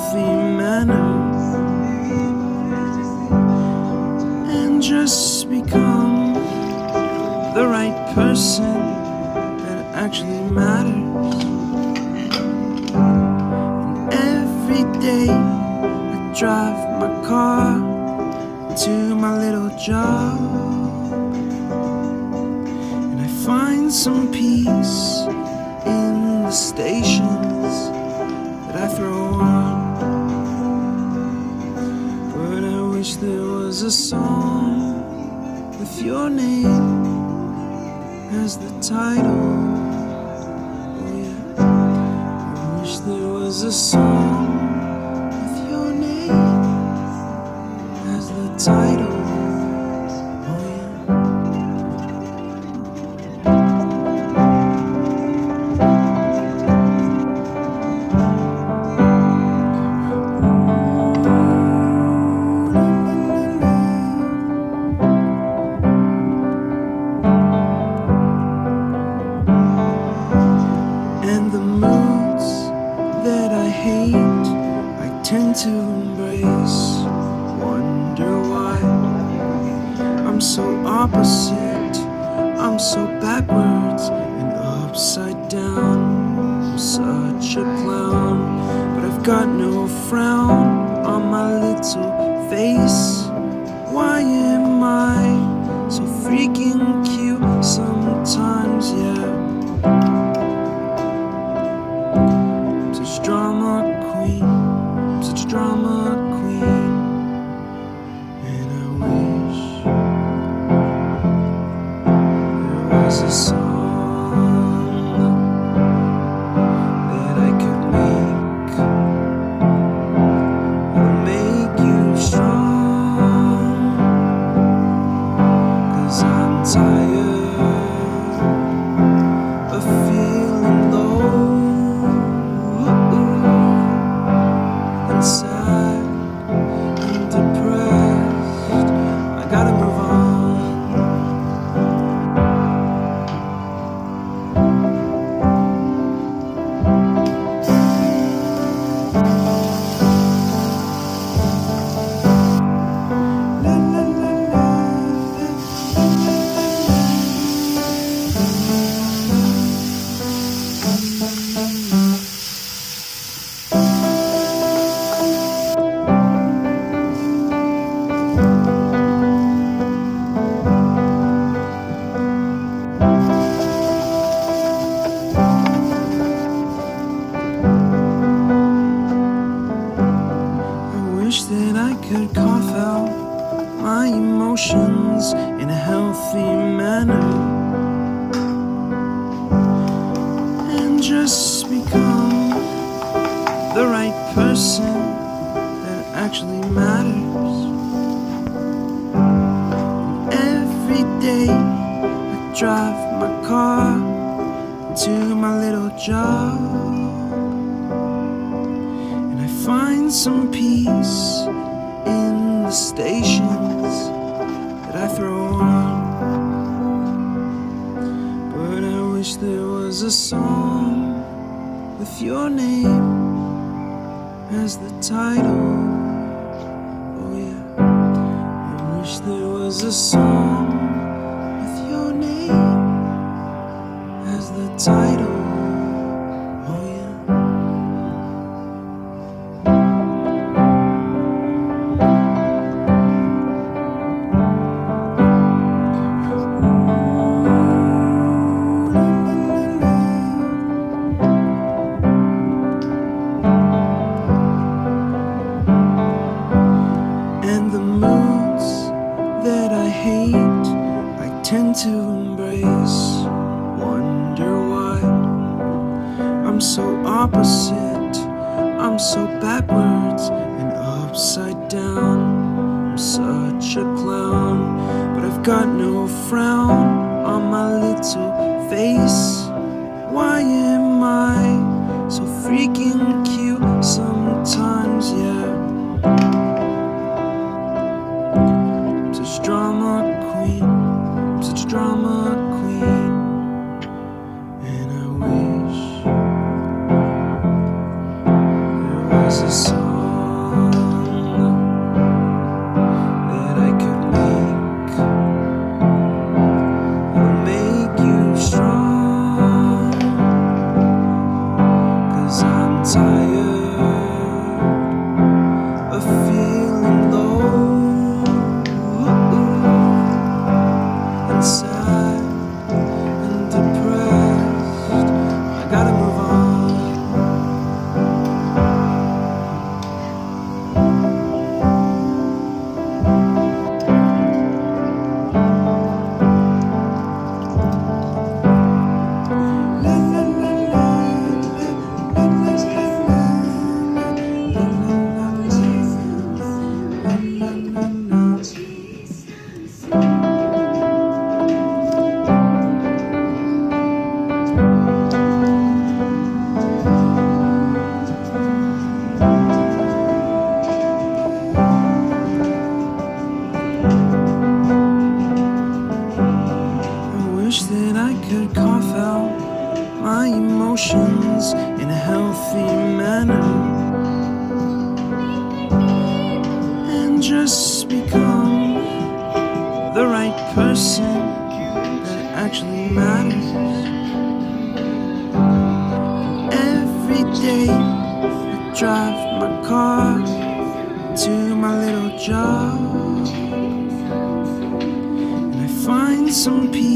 healthy manner and just become the right person that actually matters. And every day I drive my car to my little job, and I find some peace in the stations that I throw on. But I wish there was a song with your name as the title. Oh yeah, I wish there was a song with your name as the title. And the moods that I hate, I tend to embrace. Wonder why I'm so opposite, I'm so backwards and upside down. I'm such a clown, but I've got no frown on my little face. Why am I so freaking cute sometimes, yeah? Such drama queen, such drama queen. And I wish there was a song that I could make that'll make you strong. 'Cause I'm tired of feeling low and sad and depressed. I gotta move on. La, la, la, la. I wish that I could cough out my emotions in a healthy manner and just become the right person that actually matters. Every day I drive my car to my little job, and I find some peace in the stations that I throw on. But I wish there was a song with your name as the title. Oh yeah, I wish there was a song with your name as the title. Oh yeah. And the moods that I hate, I tend to embrace. Wonder why I'm so opposite, I'm so backwards and upside down. I'm such a clown, but I've got no frown on my little face. Why am I so freaking cute sometimes, yeah? Such drama queen, such drama queen. And I wish there was a song could cough out my emotions in a healthy manner and just become the right person that actually matters. Every day I drive my car to my little job and I find some peace.